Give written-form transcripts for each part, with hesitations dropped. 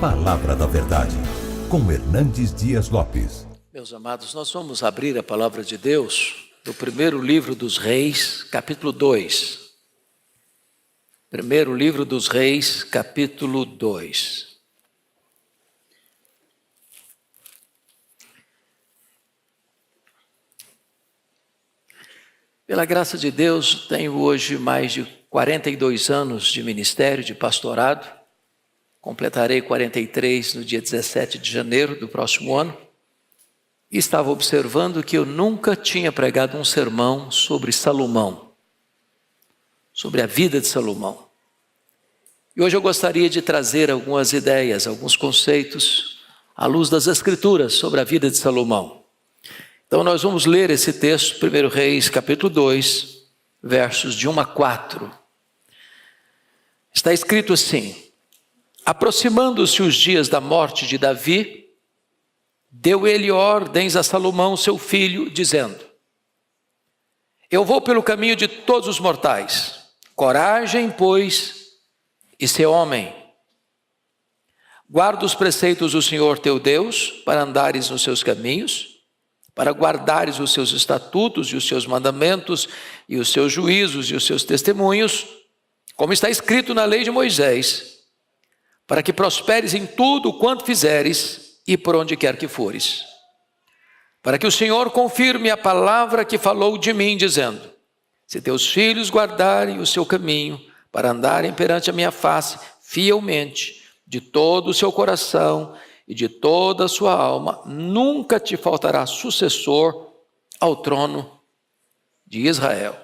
Palavra da Verdade, com Hernandes Dias Lopes. Meus amados, nós vamos abrir a Palavra de Deus no primeiro livro dos Reis, capítulo 2. Primeiro livro dos Reis, capítulo 2. Pela graça de Deus, tenho hoje mais de 42 anos de ministério, de pastorado. Completarei 43 no dia 17 de janeiro do próximo ano. E estava observando que eu nunca tinha pregado um sermão sobre Salomão, sobre a vida de Salomão. E hoje eu gostaria de trazer algumas ideias, alguns conceitos, à luz das Escrituras, sobre a vida de Salomão. Então nós vamos ler esse texto, 1 Reis, capítulo 2, versos de 1 a 4. Está escrito assim: aproximando-se os dias da morte de Davi, deu ele ordens a Salomão, seu filho, dizendo: eu vou pelo caminho de todos os mortais. Coragem, pois, e ser homem. Guarda os preceitos do Senhor teu Deus, para andares nos seus caminhos, para guardares os seus estatutos e os seus mandamentos, e os seus juízos e os seus testemunhos, como está escrito na lei de Moisés, para que prosperes em tudo quanto fizeres e por onde quer que fores. Para que o Senhor confirme a palavra que falou de mim, dizendo: se teus filhos guardarem o seu caminho, para andarem perante a minha face fielmente, de todo o seu coração e de toda a sua alma, nunca te faltará sucessor ao trono de Israel.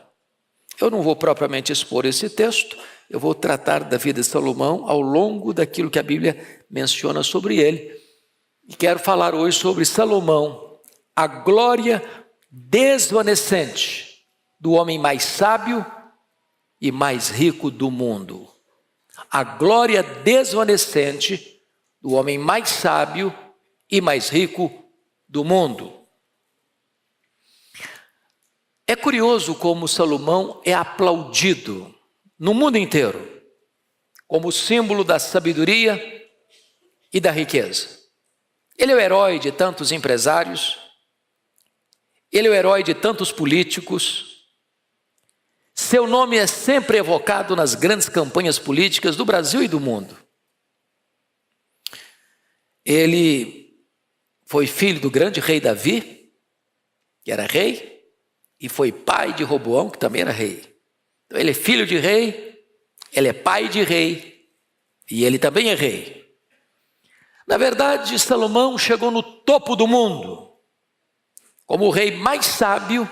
Eu não vou propriamente expor esse texto, eu vou tratar da vida de Salomão ao longo daquilo que a Bíblia menciona sobre ele. E quero falar hoje sobre Salomão, a glória desvanecente do homem mais sábio e mais rico do mundo. A glória desvanecente do homem mais sábio e mais rico do mundo. É curioso como Salomão é aplaudido no mundo inteiro como símbolo da sabedoria e da riqueza. Ele é o herói de tantos empresários, ele é o herói de tantos políticos. Seu nome é sempre evocado nas grandes campanhas políticas do Brasil e do mundo. Ele foi filho do grande rei Davi, que era rei, e foi pai de Roboão, que também era rei. Então ele é filho de rei, ele é pai de rei, e ele também é rei. Na verdade, Salomão chegou no topo do mundo, como o rei mais sábio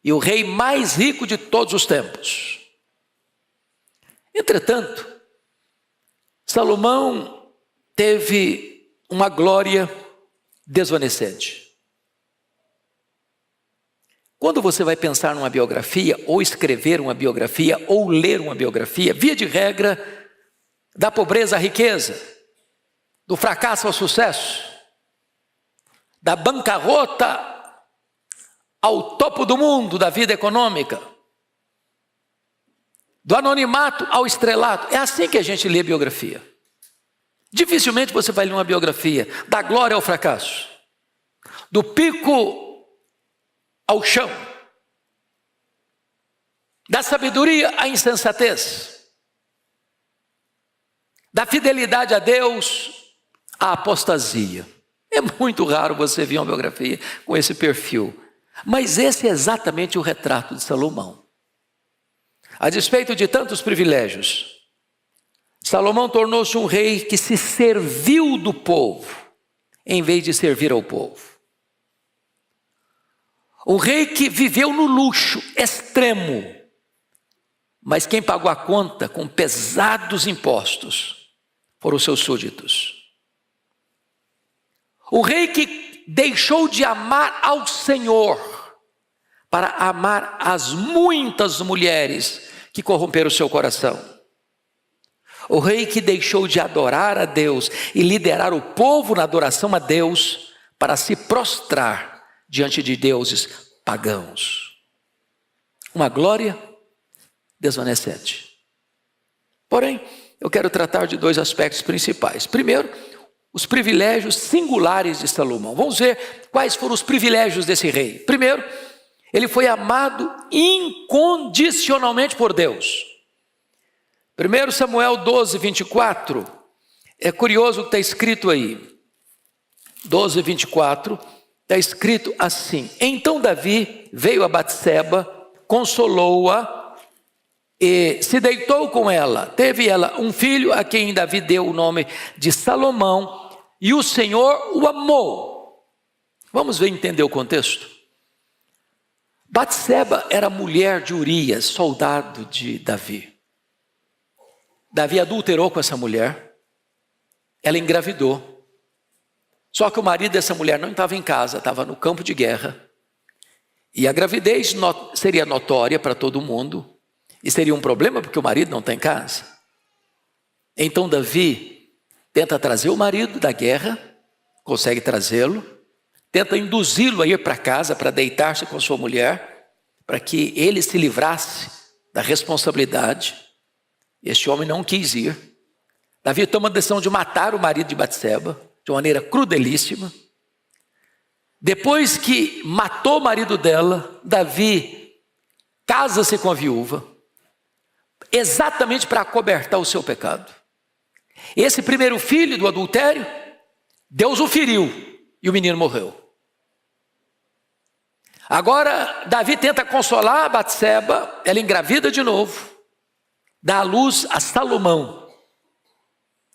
e o rei mais rico de todos os tempos. Entretanto, Salomão teve uma glória desvanecente. Quando você vai pensar numa biografia, ou escrever uma biografia, ou ler uma biografia, via de regra, da pobreza à riqueza, do fracasso ao sucesso, da bancarrota ao topo do mundo da vida econômica, do anonimato ao estrelato. É assim que a gente lê biografia. Dificilmente você vai ler uma biografia da glória ao fracasso, do pico ao chão, da sabedoria à insensatez, da fidelidade a Deus à apostasia. É muito raro você ver uma biografia com esse perfil, mas esse é exatamente o retrato de Salomão. A despeito de tantos privilégios, Salomão tornou-se um rei que se serviu do povo, em vez de servir ao povo. Um rei que viveu no luxo extremo, mas quem pagou a conta com pesados impostos foram os seus súditos. Um rei que deixou de amar ao Senhor para amar as muitas mulheres que corromperam o seu coração. O rei que deixou de adorar a Deus e liderar o povo na adoração a Deus para se prostrar diante de deuses pagãos. Uma glória desvanecente. Porém, eu quero tratar de dois aspectos principais. Primeiro, os privilégios singulares de Salomão. Vamos ver quais foram os privilégios desse rei. Primeiro, ele foi amado incondicionalmente por Deus. 1 Samuel 12, 24, é curioso o que está escrito aí. 12, 24, está escrito assim: então Davi veio a Batseba, consolou-a e se deitou com ela. Teve ela um filho a quem Davi deu o nome de Salomão, e o Senhor o amou. Vamos ver, entender o contexto. Batseba era mulher de Urias, soldado de Davi. Davi adulterou com essa mulher, ela engravidou. Só que o marido dessa mulher não estava em casa, estava no campo de guerra. E a gravidez seria notória para todo mundo, e seria um problema porque o marido não está em casa. Então Davi tenta trazer o marido da guerra, consegue trazê-lo, tenta induzi-lo a ir para casa para deitar-se com sua mulher, para que ele se livrasse da responsabilidade. Este homem não quis ir. Davi toma a decisão de matar o marido de Batseba, de uma maneira crudelíssima. Depois que matou o marido dela, Davi casa-se com a viúva, exatamente para acobertar o seu pecado. Esse primeiro filho do adultério, Deus o feriu e o menino morreu. Agora, Davi tenta consolar a Batseba, ela engravida de novo, dá à luz a Salomão.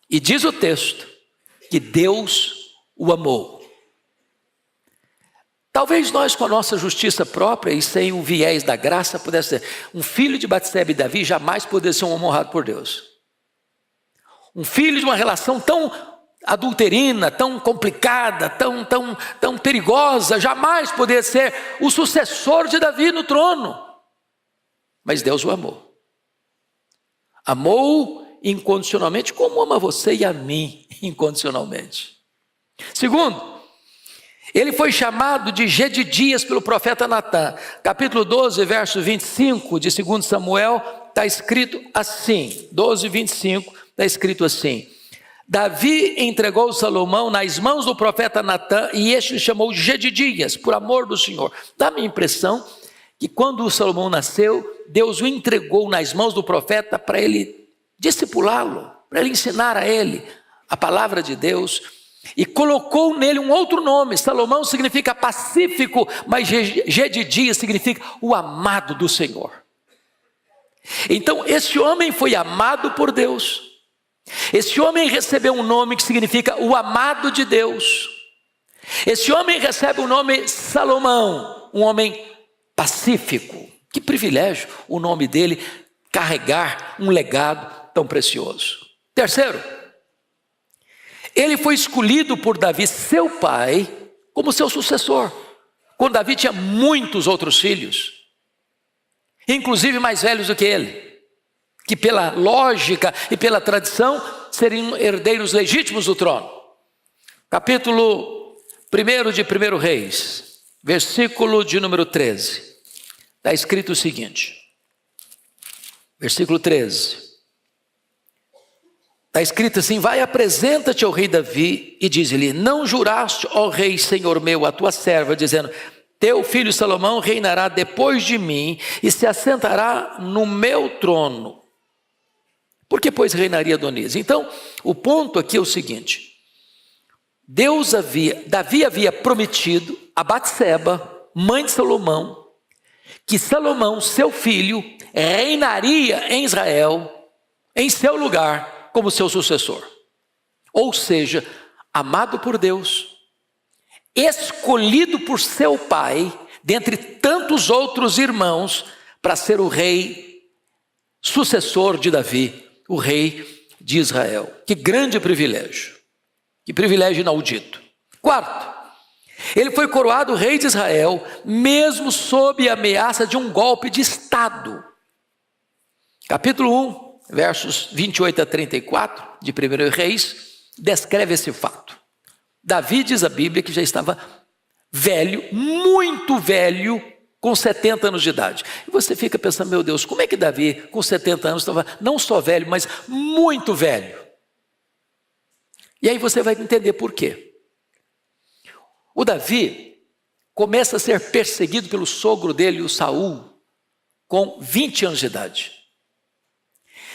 E diz o texto que Deus o amou. Talvez nós, com a nossa justiça própria e sem o viés da graça, pudesse ser um filho de Batseba e Davi jamais poderia ser um homem honrado por Deus. Um filho de uma relação tão adulterina, tão complicada, tão perigosa, jamais poderia ser o sucessor de Davi no trono. Mas Deus o amou. Amou incondicionalmente, como ama você e a mim incondicionalmente. Segundo, ele foi chamado de Gedidias pelo profeta Natã. Capítulo 12, verso 25 de 2 Samuel, está escrito assim, 12, 25, está escrito assim: Davi entregou Salomão nas mãos do profeta Natã, e este lhe chamou Gedidias, por amor do Senhor. Dá-me a impressão que quando o Salomão nasceu, Deus o entregou nas mãos do profeta para ele discipulá-lo, para ele ensinar a ele a palavra de Deus, e colocou nele um outro nome. Salomão significa pacífico, mas Gedidias significa o amado do Senhor. Então esse homem foi amado por Deus. Esse homem recebeu um nome que significa o amado de Deus. Esse homem recebe o nome Salomão, um homem pacífico. Que privilégio o nome dele carregar um legado tão precioso. Terceiro, ele foi escolhido por Davi, seu pai, como seu sucessor. Quando Davi tinha muitos outros filhos, inclusive mais velhos do que ele, que pela lógica e pela tradição seriam herdeiros legítimos do trono. Capítulo 1 de 1 Reis, versículo de número 13, está escrito o seguinte, versículo 13, está escrito assim: vai, apresenta-te ao rei Davi e diz-lhe: não juraste, ó rei, senhor meu, a tua serva, dizendo: teu filho Salomão reinará depois de mim e se assentará no meu trono. Por que, pois, reinaria Adonias? Então, o ponto aqui é o seguinte: Davi havia prometido a Batseba, mãe de Salomão, que Salomão, seu filho, reinaria em Israel, em seu lugar, como seu sucessor. Ou seja, amado por Deus, escolhido por seu pai, dentre tantos outros irmãos, para ser o rei sucessor de Davi, o rei de Israel. Que grande privilégio, que privilégio inaudito. Quarto, ele foi coroado rei de Israel, mesmo sob a ameaça de um golpe de Estado. Capítulo 1, versos 28 a 34 de 1 Reis, descreve esse fato. Davi, diz a Bíblia, que já estava velho, muito velho, com 70 anos de idade. E você fica pensando, meu Deus, como é que Davi, com 70 anos, estava não só velho, mas muito velho? E aí você vai entender por quê. O Davi começa a ser perseguido pelo sogro dele, o Saul, com 20 anos de idade.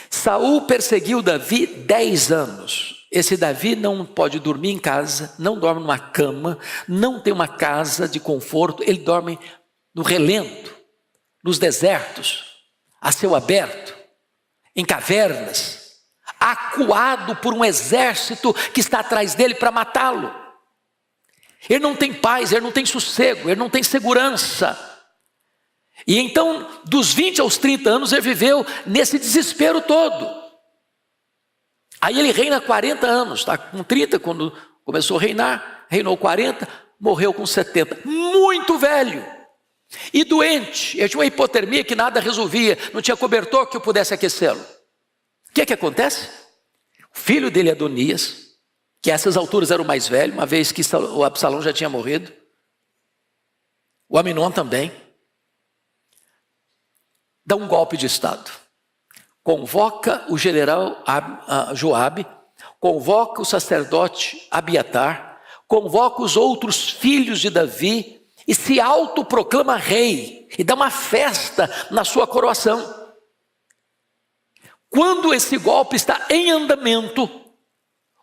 Saul perseguiu Davi 10 anos. Esse Davi não pode dormir em casa, não dorme numa cama, não tem uma casa de conforto, ele dorme no relento, nos desertos, a céu aberto, em cavernas, acuado por um exército que está atrás dele para matá-lo. Ele não tem paz, ele não tem sossego, ele não tem segurança. E então, dos 20 aos 30 anos, ele viveu nesse desespero todo. Aí ele reina 40 anos, está com 30 quando começou a reinar, reinou 40, morreu com 70, muito velho e doente. Ele tinha uma hipotermia que nada resolvia, não tinha cobertor que pudesse aquecê-lo. O que acontece? O filho dele, Adonias, que a essas alturas era o mais velho, uma vez que o Absalão já tinha morrido, o Aminon também, dá um golpe de estado. Convoca o general Joabe, convoca o sacerdote Abiatar, convoca os outros filhos de Davi e se autoproclama rei e dá uma festa na sua coroação. Quando esse golpe está em andamento,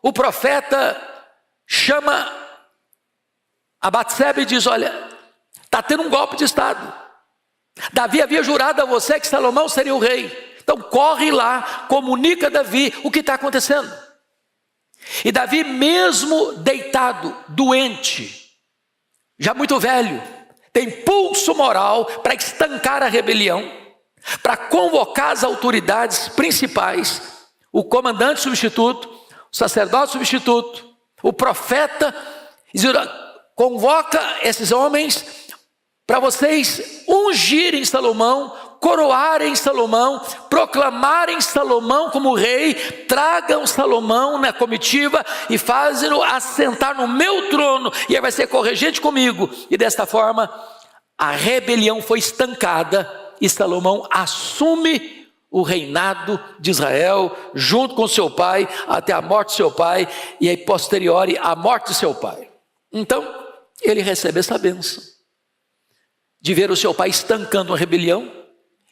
o profeta chama a Batseba e diz: olha, está tendo um golpe de estado. Davi havia jurado a você que Salomão seria o rei. Então corre lá, comunica a Davi o que está acontecendo. E Davi, mesmo deitado, doente, já muito velho, tem pulso moral para estancar a rebelião, para convocar as autoridades principais, o comandante substituto, o sacerdote substituto, o profeta, convoca esses homens para vocês ungirem Salomão, coroarem Salomão, proclamarem Salomão como rei, tragam Salomão na comitiva e fazem-no assentar no meu trono, e ele vai ser corregente comigo. E desta forma, a rebelião foi estancada e Salomão assume o reinado de Israel, junto com seu pai, até a morte de seu pai, e aí posteriori a morte de seu pai. Então, ele recebe essa bênção de ver o seu pai estancando a rebelião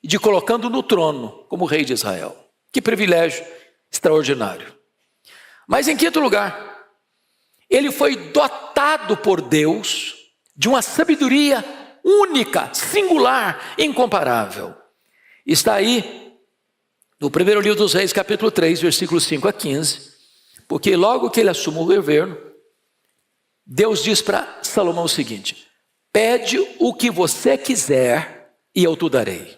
e de colocando no trono como rei de Israel. Que privilégio extraordinário. Mas em quinto lugar, ele foi dotado por Deus de uma sabedoria única, singular, incomparável. Está aí no primeiro livro dos Reis, capítulo 3, versículos 5 a 15, porque logo que ele assume o governo, Deus diz para Salomão o seguinte: pede o que você quiser e eu te darei.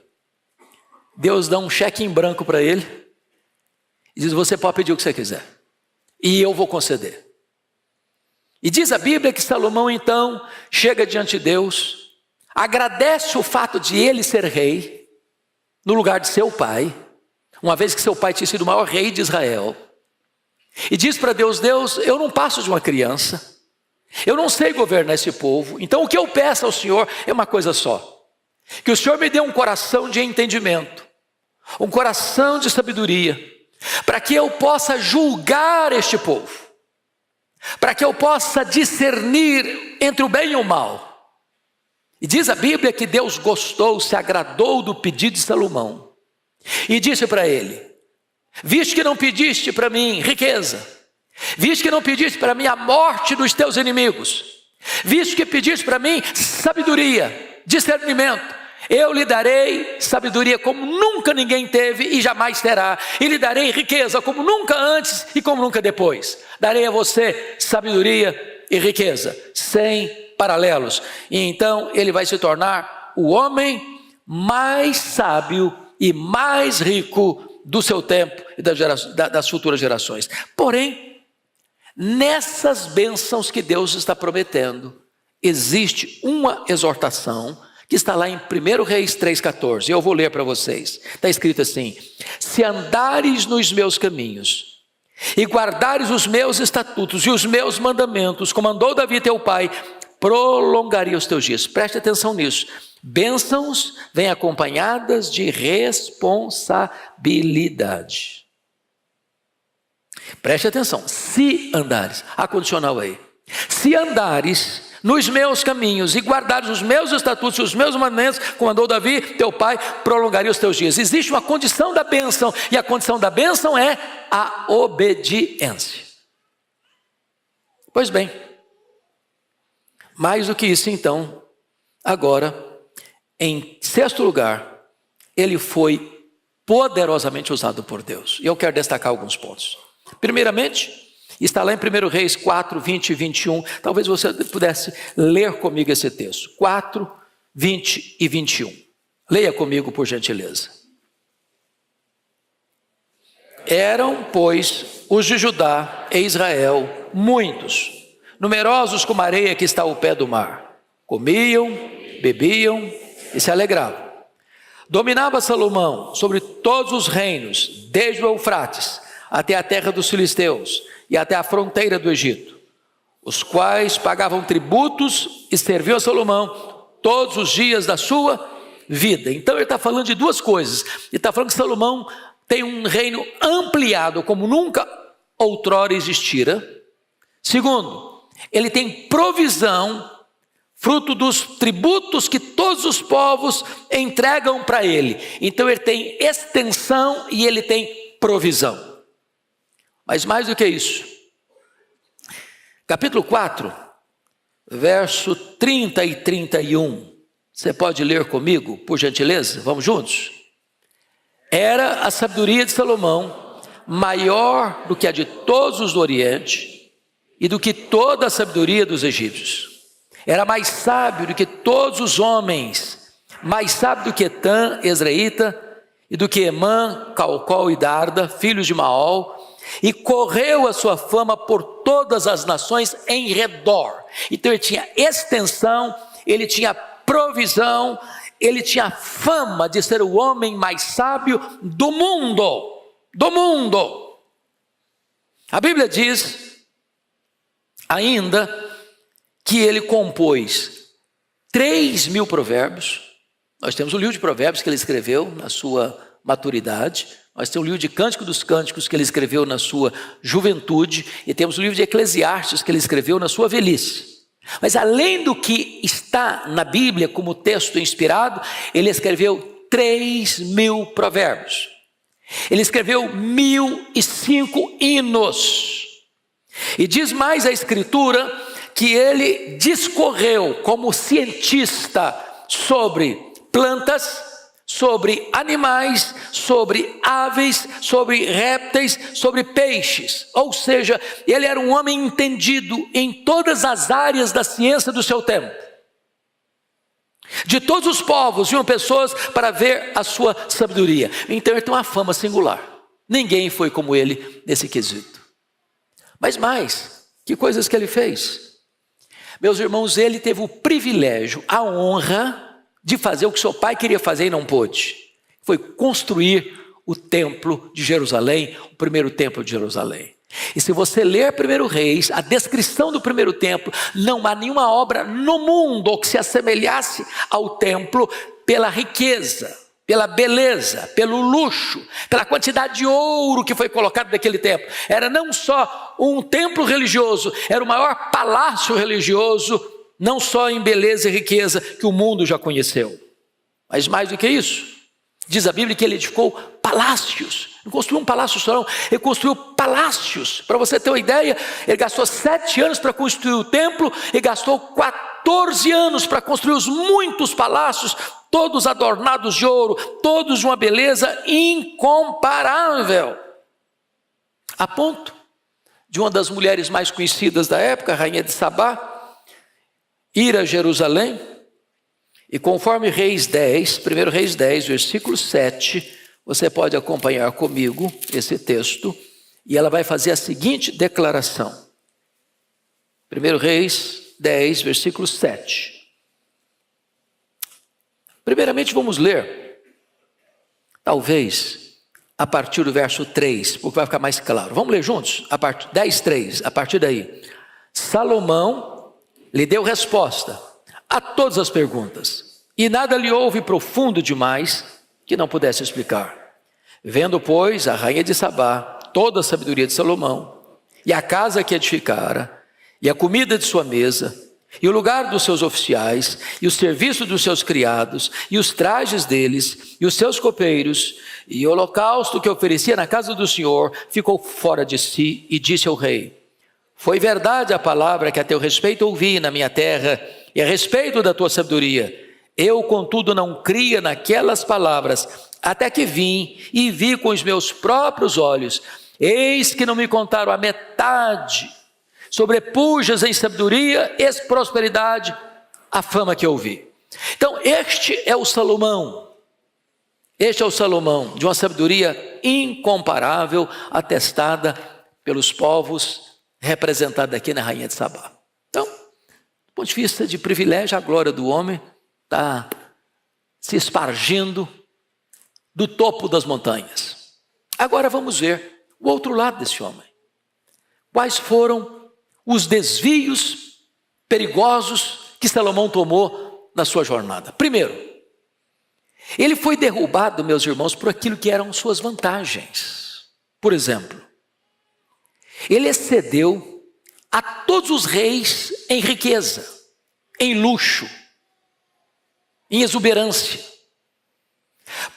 Deus dá um cheque em branco para ele e diz: você pode pedir o que você quiser e eu vou conceder. E diz a Bíblia que Salomão então chega diante de Deus, agradece o fato de ele ser rei no lugar de seu pai, uma vez que seu pai tinha sido o maior rei de Israel, e diz para Deus: Deus, eu não passo de uma criança, eu não sei governar esse povo, então o que eu peço ao Senhor é uma coisa só: que o Senhor me dê um coração de entendimento, um coração de sabedoria, para que eu possa julgar este povo, para que eu possa discernir entre o bem e o mal. E diz a Bíblia que Deus gostou, se agradou do pedido de Salomão, e disse para ele: visto que não pediste para mim riqueza, visto que não pediste para mim a morte dos teus inimigos, visto que pediste para mim sabedoria, discernimento, eu lhe darei sabedoria como nunca ninguém teve e jamais terá, e lhe darei riqueza como nunca antes e como nunca depois. Darei a você sabedoria e riqueza sem paralelos, e então ele vai se tornar o homem mais sábio e mais rico do seu tempo e das futuras gerações. Porém, nessas bênçãos que Deus está prometendo, existe uma exortação que está lá em 1 Reis 3,14. Eu vou ler para vocês. Está escrito assim: se andares nos meus caminhos e guardares os meus estatutos e os meus mandamentos, como andou Davi teu pai, prolongaria os teus dias. Preste atenção nisso. Bênçãos vêm acompanhadas de responsabilidade. Preste atenção. Se andares, há condicional aí. Se andares nos meus caminhos e guardares os meus estatutos e os meus mandamentos, como andou Davi, teu pai, prolongaria os teus dias. Existe uma condição da bênção, e a condição da bênção é a obediência. Pois bem, mais do que isso então, agora, em sexto lugar, ele foi poderosamente usado por Deus. E eu quero destacar alguns pontos. Primeiramente, está lá em 1 Reis 4, 20 e 21. Talvez você pudesse ler comigo esse texto. 4, 20 e 21. Leia comigo, por gentileza. Eram, pois, os de Judá e Israel muitos, numerosos como a areia que está ao pé do mar. Comiam, bebiam e se alegravam. Dominava Salomão sobre todos os reinos, desde o Eufrates até a terra dos filisteus e até a fronteira do Egito, os quais pagavam tributos e serviam a Salomão todos os dias da sua vida. Então ele está falando de duas coisas. Ele está falando que Salomão tem um reino ampliado como nunca outrora existira. Segundo, ele tem provisão, fruto dos tributos que todos os povos entregam para ele. Então ele tem extensão e ele tem provisão. Mas mais do que isso, capítulo 4, verso 30 e 31, você pode ler comigo, por gentileza? Vamos juntos? Era a sabedoria de Salomão maior do que a de todos os do Oriente e do que toda a sabedoria dos egípcios. Era mais sábio do que todos os homens, mais sábio do que Etã, Ezraíta, e do que Emã, Calcol e Darda, filhos de Maol, e correu a sua fama por todas as nações em redor. Então ele tinha extensão, ele tinha provisão, ele tinha fama de ser o homem mais sábio do mundo. Do mundo. A Bíblia diz ainda que ele compôs 3.000 provérbios. Nós temos o livro de provérbios que ele escreveu na sua maturidade. Nós temos o livro de Cântico dos Cânticos que ele escreveu na sua juventude. E temos o livro de Eclesiastes que ele escreveu na sua velhice. Mas além do que está na Bíblia como texto inspirado, ele escreveu 3.000 provérbios. Ele escreveu 1.005 hinos. E diz mais a Escritura que ele discorreu como cientista sobre plantas, sobre animais, sobre aves, sobre répteis, sobre peixes. Ou seja, ele era um homem entendido em todas as áreas da ciência do seu tempo. De todos os povos vinham pessoas para ver a sua sabedoria. Então ele tem uma fama singular. Ninguém foi como ele nesse quesito. Mas mais, que coisas que ele fez? Meus irmãos, ele teve o privilégio, a honra de fazer o que seu pai queria fazer e não pôde. Foi construir o templo de Jerusalém, o primeiro templo de Jerusalém. E se você ler 1 Reis, a descrição do primeiro templo, não há nenhuma obra no mundo que se assemelhasse ao templo pela riqueza, pela beleza, pelo luxo, pela quantidade de ouro que foi colocado naquele templo. Era não só um templo religioso, era o maior palácio religioso, não só em beleza e riqueza que o mundo já conheceu. Mas mais do que isso, diz a Bíblia que ele edificou palácios. Não construiu um palácio só não, ele construiu palácios. Para você ter uma ideia, ele gastou 7 anos para construir o templo e gastou 14 anos para construir os muitos palácios, todos adornados de ouro, todos de uma beleza incomparável. A ponto de uma das mulheres mais conhecidas da época, a rainha de Sabá, ir a Jerusalém, e conforme Reis 10, 1 Reis 10, versículo 7, você pode acompanhar comigo esse texto, e ela vai fazer a seguinte declaração. 1 Reis 10, versículo 7. Primeiramente vamos ler, talvez, a partir do verso 3, porque vai ficar mais claro. Vamos ler juntos? 10, 3, a partir daí. Salomão lhe deu resposta a todas as perguntas, e nada lhe houve profundo demais que não pudesse explicar. Vendo, pois, a rainha de Sabá toda a sabedoria de Salomão, e a casa que edificara, e a comida de sua mesa, e o lugar dos seus oficiais, e o serviço dos seus criados, e os trajes deles, e os seus copeiros, e o holocausto que oferecia na casa do Senhor, ficou fora de si, e disse ao rei: foi verdade a palavra que a teu respeito ouvi na minha terra, e a respeito da tua sabedoria. Eu, contudo, não cria naquelas palavras, até que vim e vi com os meus próprios olhos. Eis que não me contaram a metade, sobrepujas em sabedoria e prosperidade a fama que ouvi. Então este é o Salomão de uma sabedoria incomparável, atestada pelos povos, representada aqui na rainha de Sabá. Então, do ponto de vista de privilégio, a glória do homem está se espargindo do topo das montanhas. Agora vamos ver o outro lado desse homem. Quais foram os desvios perigosos que Salomão tomou na sua jornada? Primeiro, ele foi derrubado, meus irmãos, por aquilo que eram suas vantagens. Por exemplo, ele excedeu a todos os reis em riqueza, em luxo, em exuberância.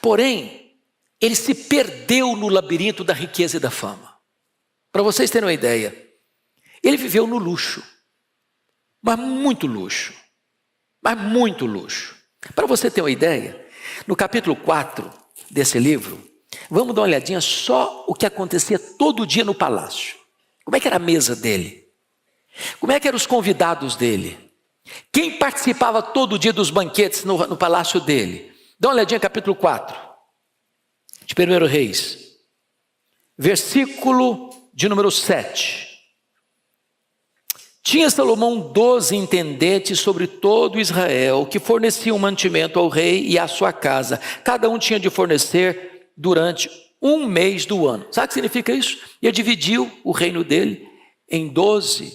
Porém, ele se perdeu no labirinto da riqueza e da fama. Para vocês terem uma ideia, ele viveu no luxo, mas muito luxo, Para você ter uma ideia, no capítulo 4 desse livro, vamos dar uma olhadinha só o que acontecia todo dia no palácio. Como é que era a mesa dele? Como é que eram os convidados dele? Quem participava todo dia dos banquetes no palácio dele? Dá uma olhadinha no capítulo 4 de 1 Reis, versículo de número 7. Tinha Salomão 12 intendentes sobre todo Israel, que forneciam mantimento ao rei e à sua casa. Cada um tinha de fornecer durante um mês do ano. Sabe o que significa isso? Ele dividiu o reino dele em 12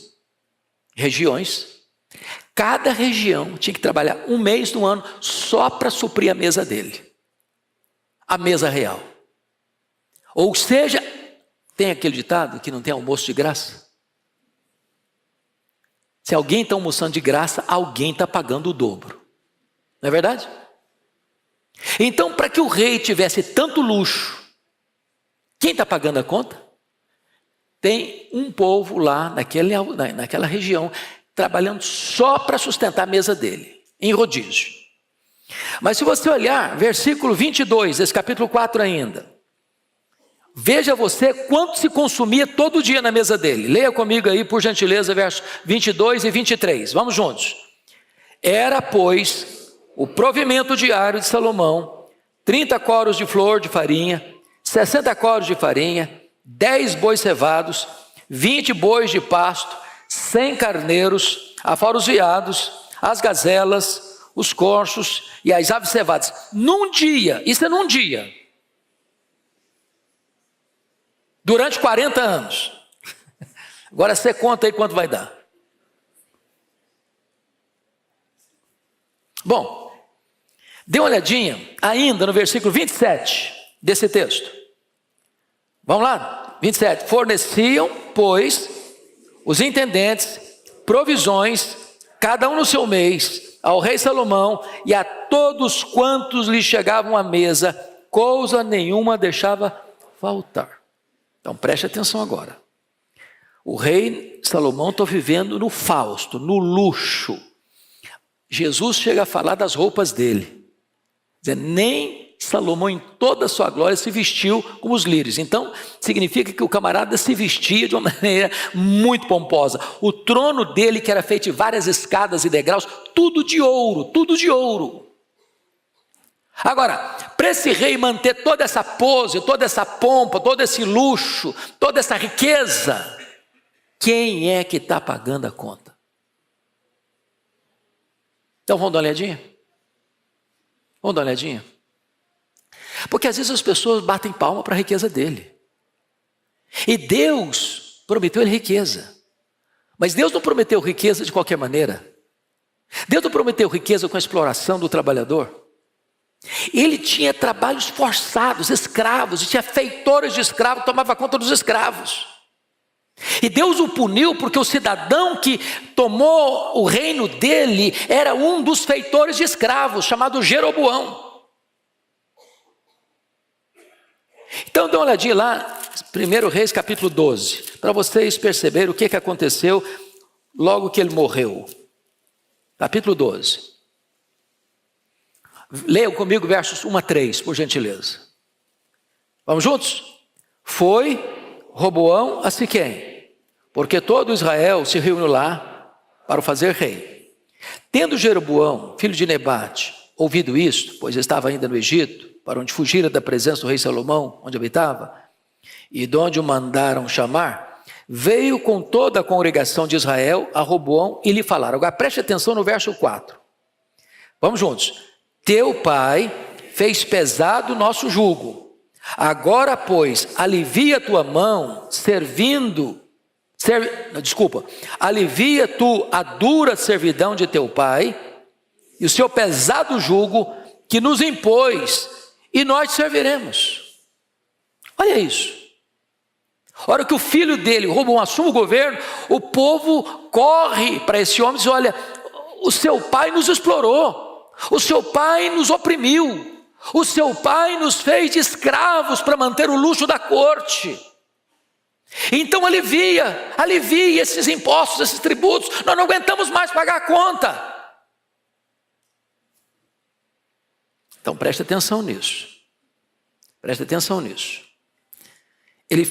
regiões. Cada região tinha que trabalhar um mês do ano só para suprir a mesa dele. A mesa real. Ou seja, tem aquele ditado que não tem almoço de graça? Se alguém está almoçando de graça, alguém está pagando o dobro. Não é verdade? Então, para que o rei tivesse tanto luxo, quem está pagando a conta? Tem um povo lá naquela região, trabalhando só para sustentar a mesa dele, em rodízio. Mas se você olhar, versículo 22, desse capítulo 4 ainda, veja você quanto se consumia todo dia na mesa dele. Leia comigo aí, por gentileza, versos 22 e 23. Vamos juntos. Era, pois, o provimento diário de Salomão, 30 coros de flor de farinha, 60 coros de farinha, 10 bois cevados, 20 bois de pasto, 100 carneiros, afora os veados, as gazelas, os corços e as aves cevadas. Num dia, isso é num dia. Durante 40 anos. Agora você conta aí quanto vai dar. Bom, dê uma olhadinha ainda no versículo 27 desse texto. Vamos lá? 27. Forneciam, pois, os intendentes provisões, cada um no seu mês, ao rei Salomão e a todos quantos lhe chegavam à mesa, coisa nenhuma deixava faltar. Então preste atenção agora. O rei Salomão está vivendo no fausto, no luxo. Jesus chega a falar das roupas dele. Dizendo, nem Salomão em toda a sua glória se vestiu como os lírios. Então significa que o camarada se vestia de uma maneira muito pomposa. O trono dele, que era feito de várias escadas e degraus, tudo de ouro, tudo de ouro. Agora, para esse rei manter toda essa pose, toda essa pompa, todo esse luxo, toda essa riqueza, quem é que está pagando a conta? Então vamos dar uma olhadinha? Vamos dar uma olhadinha? Porque às vezes as pessoas batem palma para a riqueza dele. E Deus prometeu ele riqueza. Mas Deus não prometeu riqueza de qualquer maneira. Deus não prometeu riqueza com a exploração do trabalhador. Ele tinha trabalhos forçados, escravos, e tinha feitores de escravos que tomavam conta dos escravos. E Deus o puniu porque o cidadão que tomou o reino dele era um dos feitores de escravos, chamado Jeroboão. Então dê uma olhadinha lá, 1 Reis capítulo 12, para vocês perceberem o que aconteceu logo que ele morreu. Capítulo 12. Leiam comigo versos 1 a 3, por gentileza. Vamos juntos? Foi Roboão a Siquém, porque todo Israel se reuniu lá para o fazer rei. Tendo Jeroboão, filho de Nebate, ouvido isto, pois estava ainda no Egito, para onde fugira da presença do rei Salomão, onde habitava, e de onde o mandaram chamar, veio com toda a congregação de Israel a Roboão e lhe falaram. Agora preste atenção no verso 4. Vamos juntos. Teu pai fez pesado o nosso jugo. Agora, pois, alivia tua mão, alivia tu a dura servidão de teu pai e o seu pesado jugo que nos impôs, e nós serviremos. Olha isso. A hora que o filho dele, Roboão, assume o governo, o povo corre para esse homem e diz: olha, o seu pai nos explorou, o seu pai nos oprimiu, o seu pai nos fez de escravos para manter o luxo da corte. Então alivia esses impostos, esses tributos, nós não aguentamos mais pagar a conta. Então preste atenção nisso. Preste atenção nisso. Ele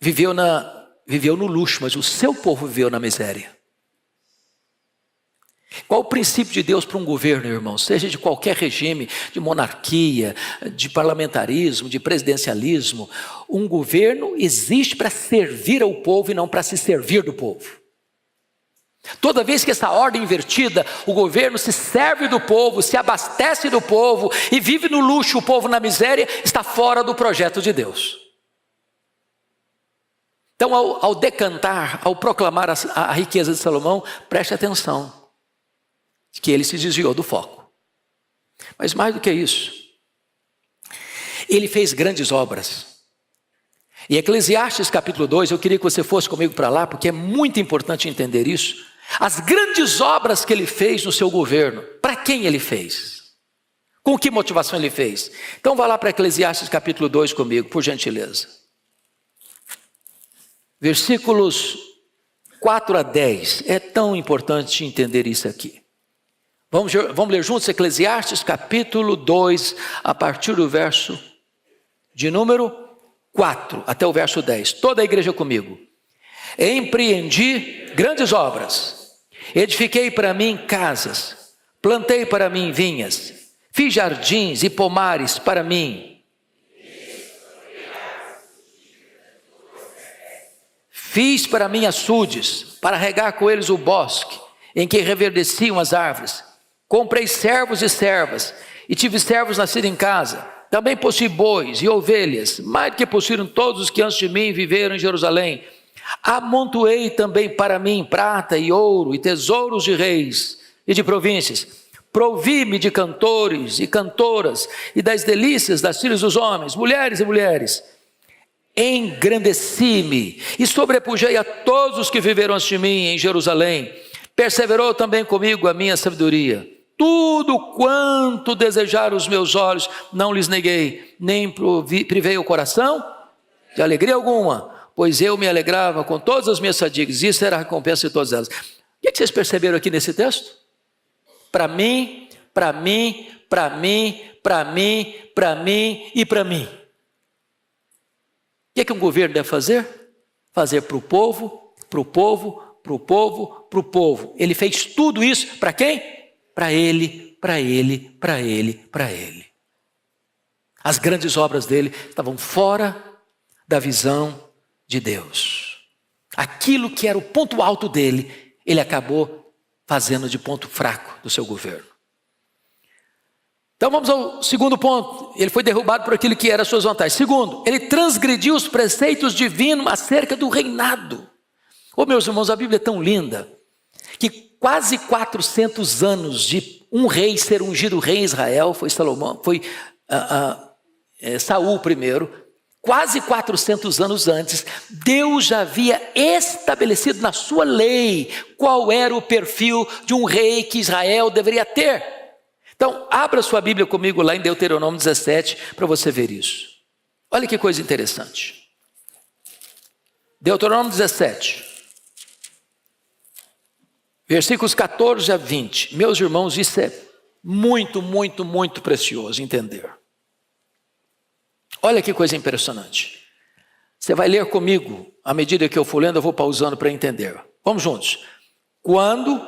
viveu no luxo, mas o seu povo viveu na miséria. Qual o princípio de Deus para um governo, irmão? Seja de qualquer regime, de monarquia, de parlamentarismo, de presidencialismo. Um governo existe para servir ao povo e não para se servir do povo. Toda vez que essa ordem invertida, o governo se serve do povo, se abastece do povo e vive no luxo, o povo na miséria, está fora do projeto de Deus. Então, ao decantar, ao proclamar a riqueza de Salomão, preste atenção, que ele se desviou do foco. Mas mais do que isso, ele fez grandes obras. Em Eclesiastes capítulo 2, eu queria que você fosse comigo para lá, porque é muito importante entender isso. As grandes obras que ele fez no seu governo, para quem ele fez? Com que motivação ele fez? Então vá lá para Eclesiastes capítulo 2 comigo, por gentileza. Versículos 4 a 10, é tão importante entender isso aqui. Vamos ler juntos Eclesiastes capítulo 2, a partir do verso de número 4 até o verso 10. Toda a igreja comigo. Empreendi grandes obras, edifiquei para mim casas, plantei para mim vinhas, fiz jardins e pomares para mim. Fiz para mim açudes, para regar com eles o bosque, em que reverdeciam as árvores. Comprei servos e servas, e tive servos nascidos em casa. Também possuí bois e ovelhas, mais do que possuíram todos os que antes de mim viveram em Jerusalém. Amontoei também para mim prata e ouro e tesouros de reis e de províncias. Provi-me de cantores e cantoras e das delícias das filhas dos homens, mulheres e mulheres. Engrandeci-me e sobrepujei a todos os que viveram antes de mim em Jerusalém. Perseverou também comigo a minha sabedoria. Tudo quanto desejaram os meus olhos, não lhes neguei, nem privei o coração de alegria alguma, pois eu me alegrava com todas as minhas fadigas, isso era a recompensa de todas elas. O que vocês perceberam aqui nesse texto? Para mim, para mim, para mim, para mim, para mim e para mim. O que um governo deve fazer? Fazer para o povo, para o povo, para o povo, para o povo. Ele fez tudo isso para quem? Para ele, para ele, para ele, para ele. As grandes obras dele estavam fora da visão de Deus. Aquilo que era o ponto alto dele, ele acabou fazendo de ponto fraco do seu governo. Então vamos ao segundo ponto. Ele foi derrubado por aquilo que era as suas vantagens. Segundo, ele transgrediu os preceitos divinos acerca do reinado. Ô meus irmãos, a Bíblia é tão linda que quase 400 anos de um rei ser ungido rei em Israel, foi Saul primeiro, quase 400 anos antes, Deus já havia estabelecido na sua lei qual era o perfil de um rei que Israel deveria ter. Então, abra sua Bíblia comigo lá em Deuteronômio 17 para você ver isso. Olha que coisa interessante. Deuteronômio 17, versículos 14 a 20. Meus irmãos, isso é muito, muito, muito precioso entender. Olha que coisa impressionante. Você vai ler comigo, à medida que eu for lendo, eu vou pausando para entender. Vamos juntos. Quando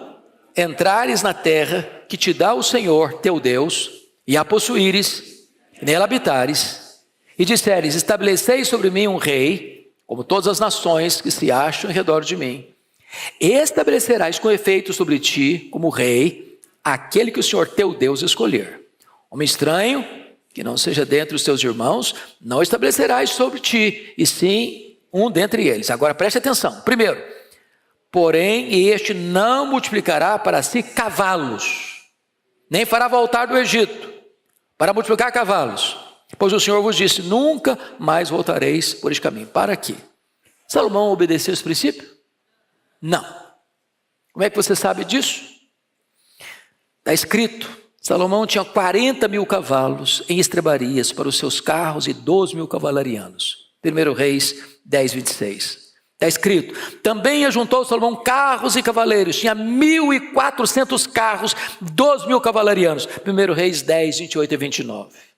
entrares na terra que te dá o Senhor teu Deus, e a possuíres, e nela habitares, e disseres, estabelecei sobre mim um rei, como todas as nações que se acham em redor de mim, estabelecerás com efeito sobre ti, como rei, aquele que o Senhor teu Deus escolher. Homem estranho, que não seja dentre os teus irmãos, não estabelecerás sobre ti, e sim um dentre eles. Agora preste atenção. Primeiro, porém este não multiplicará para si cavalos, nem fará voltar do Egito, para multiplicar cavalos. Pois o Senhor vos disse, nunca mais voltareis por este caminho. Para aqui. Salomão obedeceu esse princípio? Não. Como é que você sabe disso? Está escrito, Salomão tinha 40 mil cavalos em estrebarias para os seus carros e 12 mil cavalarianos. 1 Reis 10, 26. Está escrito, também ajuntou Salomão carros e cavaleiros, tinha 1.400 carros, 12 mil cavalarianos. 1 Reis 10, 28 e 29.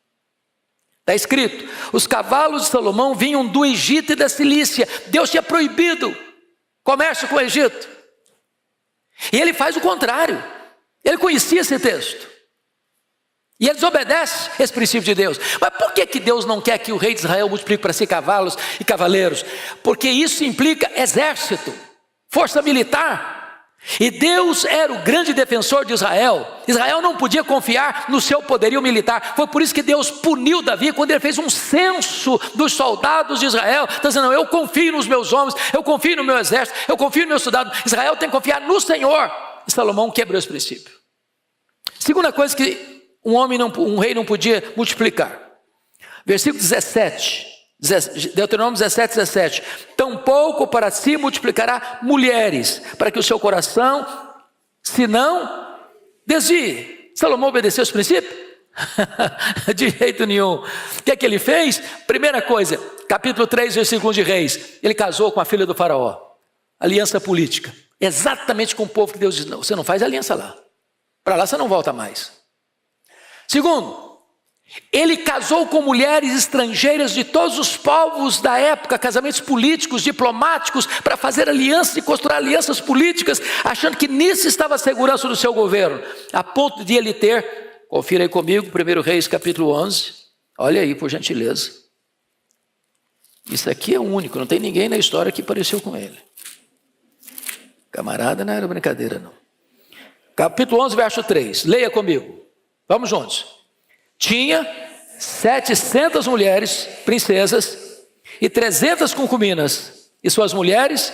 Está escrito, os cavalos de Salomão vinham do Egito e da Cilícia. Deus tinha proibido comércio com o Egito. E ele faz o contrário. Ele conhecia esse texto. E ele desobedece esse princípio de Deus. Mas por que Deus não quer que o rei de Israel multiplique para si cavalos e cavaleiros? Porque isso implica exército, força militar. E Deus era o grande defensor de Israel. Israel não podia confiar no seu poderio militar. Foi por isso que Deus puniu Davi quando ele fez um censo dos soldados de Israel. Está dizendo, eu confio nos meus homens, eu confio no meu exército, eu confio no meu soldado. Israel tem que confiar no Senhor. E Salomão quebrou esse princípio. Segunda coisa que um rei não podia multiplicar. Versículo 17. Deuteronômio 17, 17. Tampouco para si multiplicará mulheres, para que o seu coração, se não, desvie. Salomão obedeceu esse princípio? De jeito nenhum. O que é que ele fez? Primeira coisa, capítulo 3, versículo 1 de Reis. Ele casou com a filha do faraó. Aliança política. Exatamente com o povo que Deus diz, não, você não faz aliança lá. Para lá você não volta mais. Segundo, ele casou com mulheres estrangeiras de todos os povos da época, casamentos políticos, diplomáticos, para fazer alianças e construir alianças políticas, achando que nisso estava a segurança do seu governo, a ponto de ele ter, confira aí comigo, 1 Reis capítulo 11, olha aí por gentileza, isso aqui é único, não tem ninguém na história que pareceu com ele, camarada, não era brincadeira não, capítulo 11 verso 3, leia comigo, vamos juntos. Tinha 700 mulheres, princesas, e 300 concubinas, e suas mulheres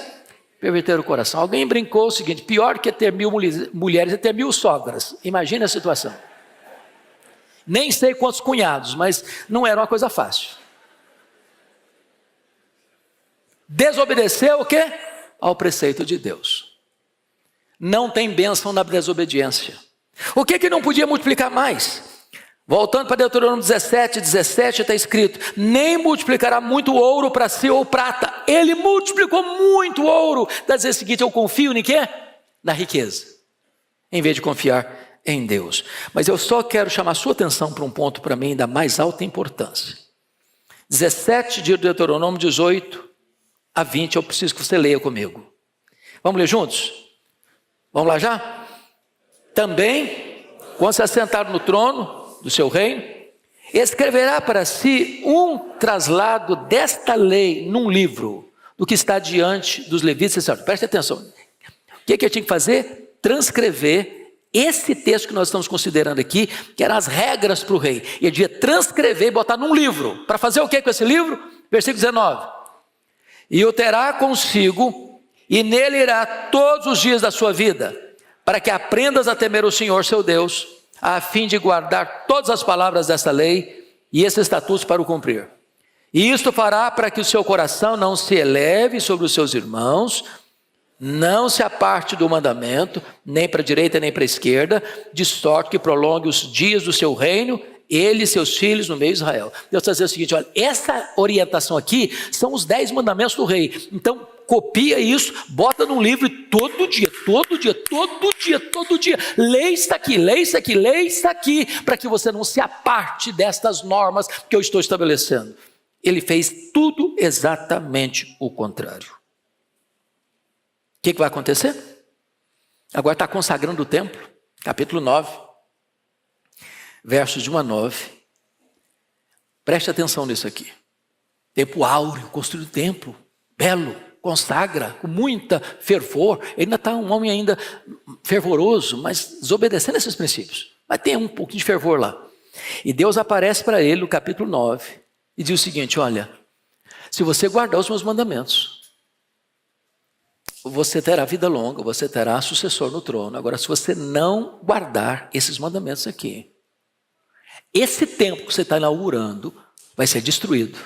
perverteram o coração. Alguém brincou o seguinte, pior que ter 1.000 mulheres é ter 1.000 sogras. Imagina a situação. Nem sei quantos cunhados, mas não era uma coisa fácil. Desobedeceu o quê? Ao preceito de Deus. Não tem bênção na desobediência. O que não podia multiplicar mais? Voltando para Deuteronômio 17, 17 está escrito, nem multiplicará muito ouro para si ou prata. Ele multiplicou muito ouro. Está dizendo o seguinte, eu confio em quê? Na riqueza, em vez de confiar em Deus. Mas eu só quero chamar a sua atenção para um ponto para mim da mais alta importância. 17 de Deuteronômio 18 a 20, eu preciso que você leia comigo. Vamos ler juntos? Vamos lá já? Também, quando se assentar no trono do seu reino, escreverá para si um traslado desta lei num livro, do que está diante dos levitas. Preste atenção, o que eu tinha que fazer? Transcrever esse texto que nós estamos considerando aqui, que eram as regras para o rei, e ele devia transcrever e botar num livro, para fazer o que com esse livro? Versículo 19, e o terá consigo, e nele irá todos os dias da sua vida, para que aprendas a temer o Senhor seu Deus, a fim de guardar todas as palavras desta lei e esses estatutos para o cumprir. E isto fará para que o seu coração não se eleve sobre os seus irmãos, não se aparte do mandamento, nem para a direita nem para a esquerda, de sorte que prolongue os dias do seu reino, ele e seus filhos no meio de Israel. Deus está dizendo o seguinte: olha, essa orientação aqui são os 10 mandamentos do rei. Então copia isso, bota num livro e todo dia, lê isso aqui, para que você não se aparte destas normas que eu estou estabelecendo. Ele fez tudo exatamente o contrário. O que vai acontecer? Agora está consagrando o templo, capítulo 9, versos de 1 a 9. Preste atenção nisso aqui. Tempo áureo, construído templo, belo, consagra, com muita fervor. Ele ainda está um homem ainda fervoroso, mas desobedecendo esses princípios. Mas tem um pouquinho de fervor lá. E Deus aparece para ele no capítulo 9 e diz o seguinte: olha, se você guardar os meus mandamentos, você terá vida longa, você terá sucessor no trono. Agora, se você não guardar esses mandamentos aqui, esse templo que você está inaugurando vai ser destruído.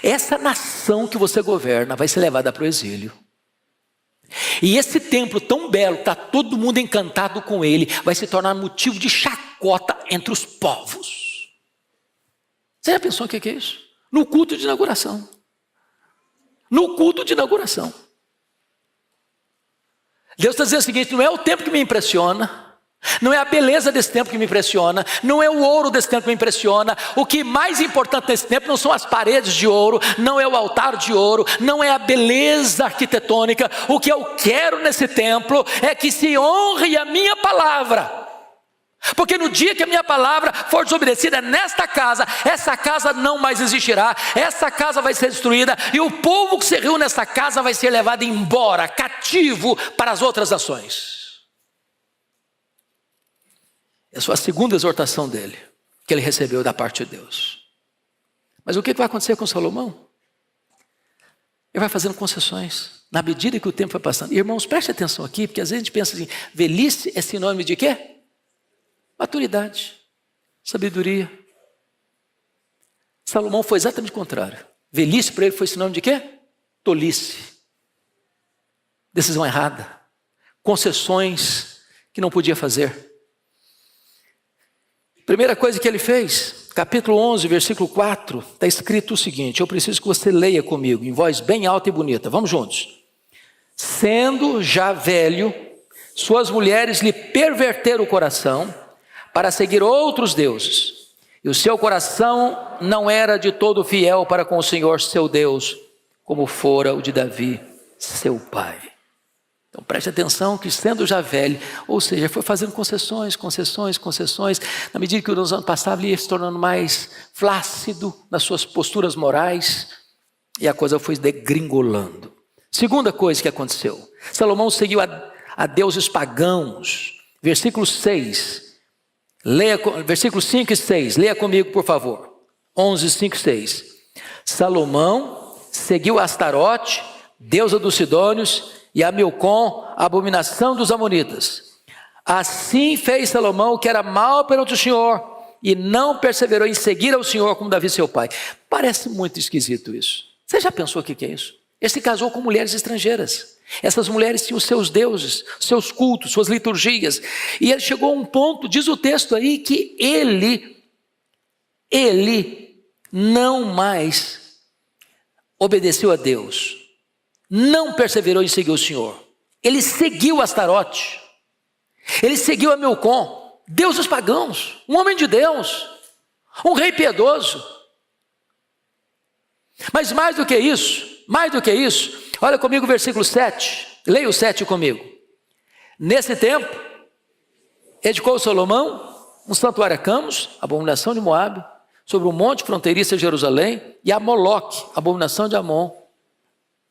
Essa nação que você governa vai ser levada para o exílio. E esse templo tão belo, está todo mundo encantado com ele, vai se tornar motivo de chacota entre os povos. Você já pensou o que é isso? No culto de inauguração. No culto de inauguração. Deus está dizendo o seguinte: não é o templo que me impressiona, não é a beleza desse templo que me impressiona, não é o ouro desse templo que me impressiona. O que é mais importante nesse templo não são as paredes de ouro, não é o altar de ouro, não é a beleza arquitetônica. O que eu quero nesse templo é que se honre a minha palavra. Porque no dia que a minha palavra for desobedecida nesta casa, essa casa não mais existirá, essa casa vai ser destruída, e o povo que se reúne nessa casa vai ser levado embora, cativo para as outras nações. Essa foi a segunda exortação dele, que ele recebeu da parte de Deus. Mas o que vai acontecer com Salomão? Ele vai fazendo concessões, na medida que o tempo vai passando. Irmãos, preste atenção aqui, porque às vezes a gente pensa assim: velhice é sinônimo de quê? Maturidade, sabedoria. Salomão foi exatamente o contrário. Velhice para ele foi sinônimo de quê? Tolice. Decisão errada. Concessões que não podia fazer. Primeira coisa que ele fez, capítulo 11, versículo 4, está escrito o seguinte: eu preciso que você leia comigo, em voz bem alta e bonita. Vamos juntos. Sendo já velho, suas mulheres lhe perverteram o coração para seguir outros deuses, e o seu coração não era de todo fiel para com o Senhor seu Deus, como fora o de Davi, seu pai. Então preste atenção que, sendo já velho, ou seja, foi fazendo concessões, na medida que os anos passavam, ele ia se tornando mais flácido nas suas posturas morais, e a coisa foi degringolando. Segunda coisa que aconteceu: Salomão seguiu a deuses pagãos. Versículo 6. Versículos 5 e 6, leia comigo por favor. 11, 5 e 6. Salomão seguiu Astarote, deusa dos Sidônios, e a Milcom, a abominação dos Amonitas. Assim fez Salomão o que era mal perante o Senhor, e não perseverou em seguir ao Senhor como Davi seu pai. Parece muito esquisito isso. Você já pensou o que é isso? Ele se casou com mulheres estrangeiras. Essas mulheres tinham seus deuses, seus cultos, suas liturgias. E ele chegou a um ponto, diz o texto aí, que ele não mais obedeceu a Deus. Não perseverou em seguir o Senhor. Ele seguiu Astarote. Ele seguiu a Milcom, deuses pagãos, um homem de Deus, um rei piedoso. Mas mais do que isso, olha comigo o versículo 7, leia o 7 comigo. Nesse tempo, edificou Salomão um santuário a Camus, abominação de Moabe, sobre o monte fronteiriço de Jerusalém, e a Moloque, abominação de Amon,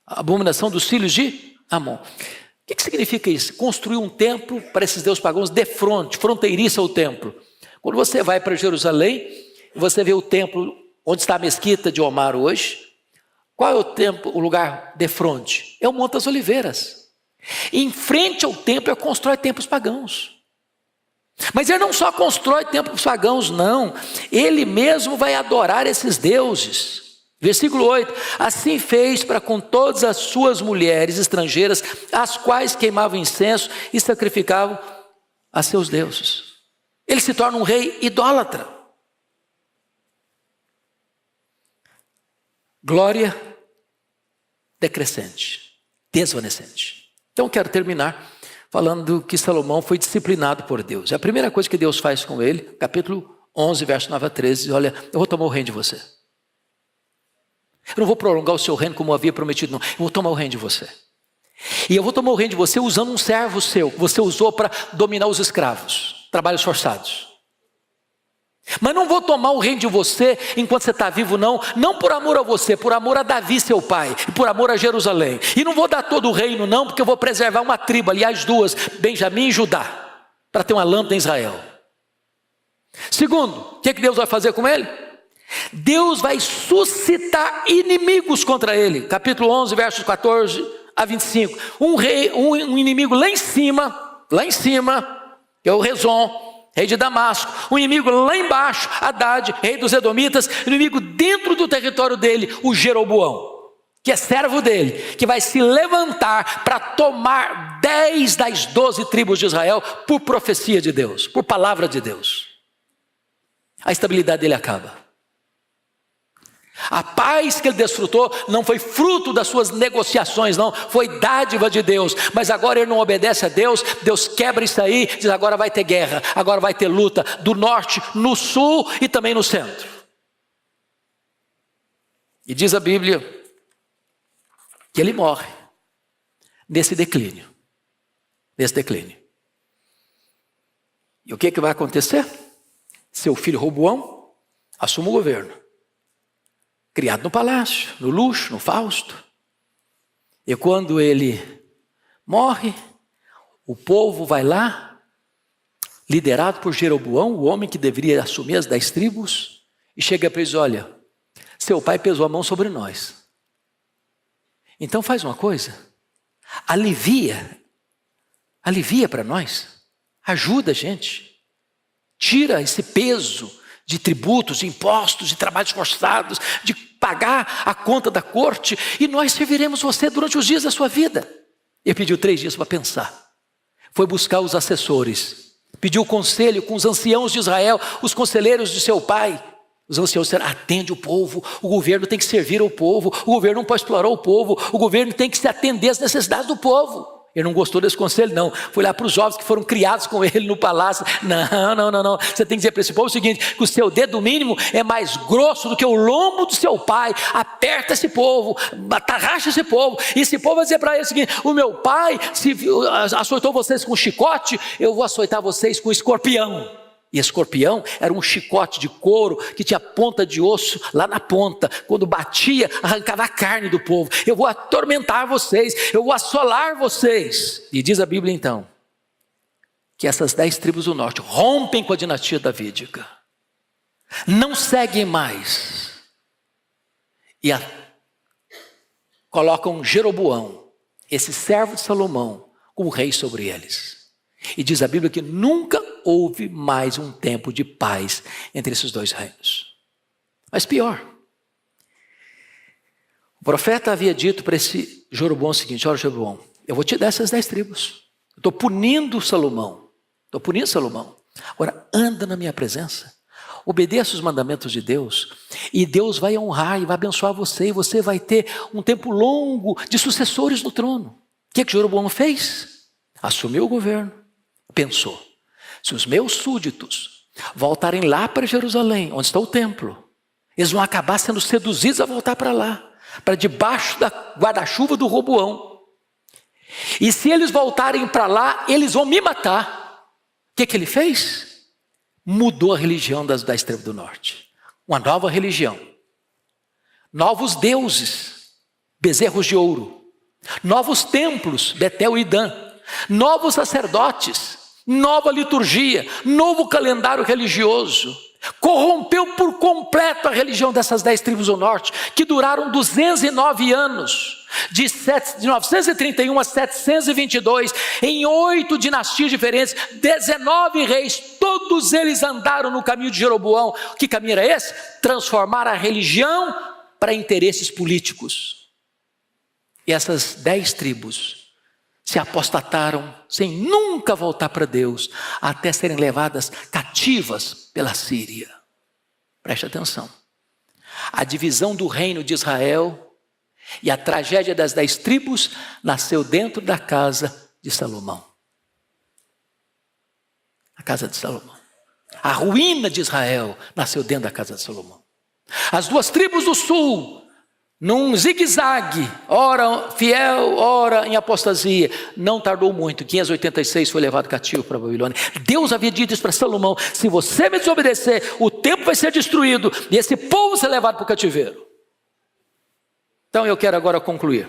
a abominação dos filhos de Amon. O que significa isso? Construir um templo para esses deuses pagãos de fronte, fronteiriço ao templo. Quando você vai para Jerusalém, você vê o templo onde está a mesquita de Omar hoje. Qual é o lugar de fronte? É o Monte das Oliveiras. Em frente ao templo, ele constrói templos pagãos. Mas ele não só constrói templos pagãos, não. Ele mesmo vai adorar esses deuses. Versículo 8. Assim fez para com todas as suas mulheres estrangeiras, as quais queimavam incenso e sacrificavam a seus deuses. Ele se torna um rei idólatra. Glória decrescente, desvanecente. Então quero terminar falando que Salomão foi disciplinado por Deus. A primeira coisa que Deus faz com ele, capítulo 11, verso 9 a 13, olha, eu vou tomar o reino de você. Eu não vou prolongar o seu reino como eu havia prometido, não. Eu vou tomar o reino de você. E eu vou tomar o reino de você usando um servo seu, que você usou para dominar os escravos, trabalhos forçados. Mas não vou tomar o reino de você enquanto você está vivo, não por amor a você, por amor a Davi, seu pai, e por amor a Jerusalém. E não vou dar todo o reino, não, porque eu vou preservar uma tribo, aliás duas, Benjamim e Judá, para ter uma lâmpada em Israel. Segundo, o que Deus vai fazer com ele? Deus vai suscitar inimigos contra ele. Capítulo 11, versos 14 a 25. Um inimigo lá em cima, que é o Rezon, rei de Damasco. Um inimigo lá embaixo, Haddad, rei dos Edomitas. Um inimigo dentro do território dele, o Jeroboão, que é servo dele, que vai se levantar para tomar 10 das 12 tribos de Israel por profecia de Deus, por palavra de Deus. A estabilidade dele acaba. A paz que ele desfrutou não foi fruto das suas negociações, não, foi dádiva de Deus. Mas agora ele não obedece a Deus, Deus quebra isso aí, diz agora vai ter guerra, agora vai ter luta do norte, no sul e também no centro. E diz a Bíblia que ele morre nesse declínio. E o que vai acontecer? Seu filho Roboão assume o governo. Criado no palácio, no luxo, no Fausto. E quando ele morre, o povo vai lá, liderado por Jeroboão, o homem que deveria assumir as 10 tribos, e chega para eles, olha, seu pai pesou a mão sobre nós. Então faz uma coisa, alivia para nós, ajuda a gente, tira esse peso de tributos, de impostos, de trabalhos forçados, de pagar a conta da corte, e nós serviremos você durante os dias da sua vida. Ele pediu 3 dias para pensar, foi buscar os assessores, pediu conselho com os anciãos de Israel, os conselheiros de seu pai. Os anciãos disseram, atende o povo, o governo tem que servir ao povo, o governo não pode explorar o povo, o governo tem que se atender às necessidades do povo. Ele não gostou desse conselho, não. Foi lá para os jovens que foram criados com ele no palácio. Não. Você tem que dizer para esse povo o seguinte, que o seu dedo mínimo é mais grosso do que o lombo do seu pai. Aperta esse povo, atarracha esse povo. E esse povo vai dizer para ele o seguinte, o meu pai se açoitou vocês com chicote, eu vou açoitar vocês com escorpião. E escorpião era um chicote de couro que tinha ponta de osso lá na ponta. Quando batia, arrancava a carne do povo. Eu vou atormentar vocês, eu vou assolar vocês. E diz a Bíblia então, que essas 10 tribos do norte rompem com a dinastia davídica. Não seguem mais. E colocam Jeroboão, esse servo de Salomão, como rei sobre eles. E diz a Bíblia que nunca houve mais um tempo de paz entre esses 2 reinos. Mas pior, o profeta havia dito para esse Jeroboão o seguinte, olha Jeroboão, eu vou te dar essas 10 tribos. Eu estou punindo Salomão. Agora anda na minha presença, obedeça os mandamentos de Deus, e Deus vai honrar e vai abençoar você, e você vai ter um tempo longo de sucessores no trono. O que Jeroboão fez? Assumiu o governo. Pensou, se os meus súditos voltarem lá para Jerusalém, onde está o templo, eles vão acabar sendo seduzidos a voltar para lá, para debaixo da guarda-chuva do Roboão. E se eles voltarem para lá, eles vão me matar. O que ele fez? Mudou a religião das 10 tribos do norte. Uma nova religião. Novos deuses, bezerros de ouro. Novos templos, Betel e Dan. Novos sacerdotes. Nova liturgia, novo calendário religioso, corrompeu por completo a religião dessas 10 tribos do norte, que duraram 209 anos, de 931 a 722, em 8 dinastias diferentes, 19 reis, todos eles andaram no caminho de Jeroboão. Que caminho era esse? Transformar a religião para interesses políticos. E essas 10 tribos se apostataram sem nunca voltar para Deus, até serem levadas cativas pela Síria. Preste atenção. A divisão do reino de Israel e a tragédia das 10 tribos nasceu dentro da casa de Salomão. A casa de Salomão. A ruína de Israel nasceu dentro da casa de Salomão. As 2 tribos do sul, num zigue-zague, ora fiel, ora em apostasia, não tardou muito, 586 foi levado cativo para a Babilônia. Deus havia dito isso para Salomão: se você me desobedecer, o templo vai ser destruído e esse povo ser levado para o cativeiro. Então eu quero agora concluir,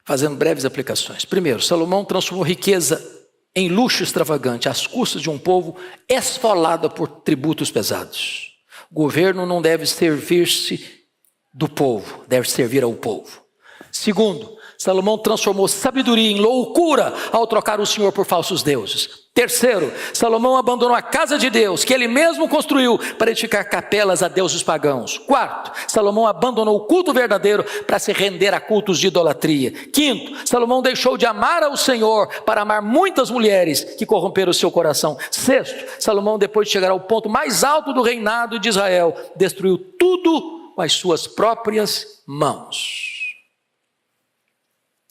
fazendo breves aplicações. Primeiro, Salomão transformou riqueza em luxo extravagante, às custas de um povo esfolado por tributos pesados. O governo não deve servir-se do povo, deve servir ao povo. Segundo, Salomão transformou sabedoria em loucura ao trocar o Senhor por falsos deuses. Terceiro, Salomão abandonou a casa de Deus, que ele mesmo construiu, para edificar capelas a deuses pagãos. Quarto, Salomão abandonou o culto verdadeiro para se render a cultos de idolatria. Quinto, Salomão deixou de amar ao Senhor para amar muitas mulheres que corromperam o seu coração. Sexto, Salomão, depois de chegar ao ponto mais alto do reinado de Israel, destruiu tudo com as suas próprias mãos.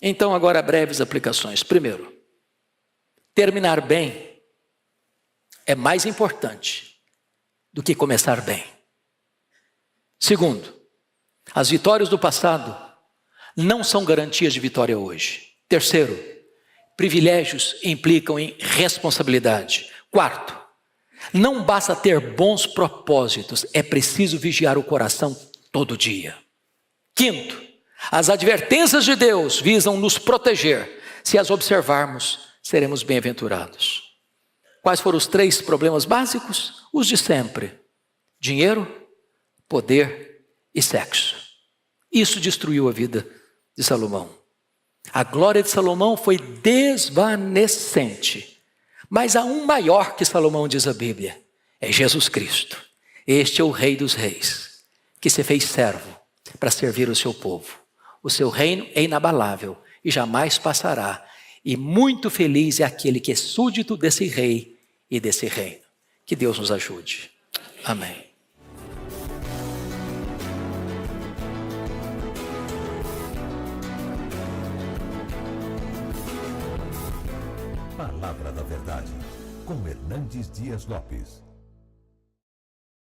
Então, agora breves aplicações. Primeiro, terminar bem é mais importante do que começar bem. Segundo, as vitórias do passado não são garantias de vitória hoje. Terceiro, privilégios implicam em responsabilidade. Quarto, não basta ter bons propósitos, é preciso vigiar o coração todo dia. Quinto, as advertências de Deus visam nos proteger. Se as observarmos, seremos bem-aventurados. Quais foram os 3 problemas básicos? Os de sempre: dinheiro, poder e sexo. Isso destruiu a vida de Salomão. A glória de Salomão foi desvanecente. Mas há um maior que Salomão, diz a Bíblia: é Jesus Cristo. Este é o Rei dos Reis, que se fez servo para servir o seu povo. O seu reino é inabalável e jamais passará. E muito feliz é aquele que é súdito desse rei e desse reino. Que Deus nos ajude. Amém. Palavra da Verdade, com Hernandes Dias Lopes.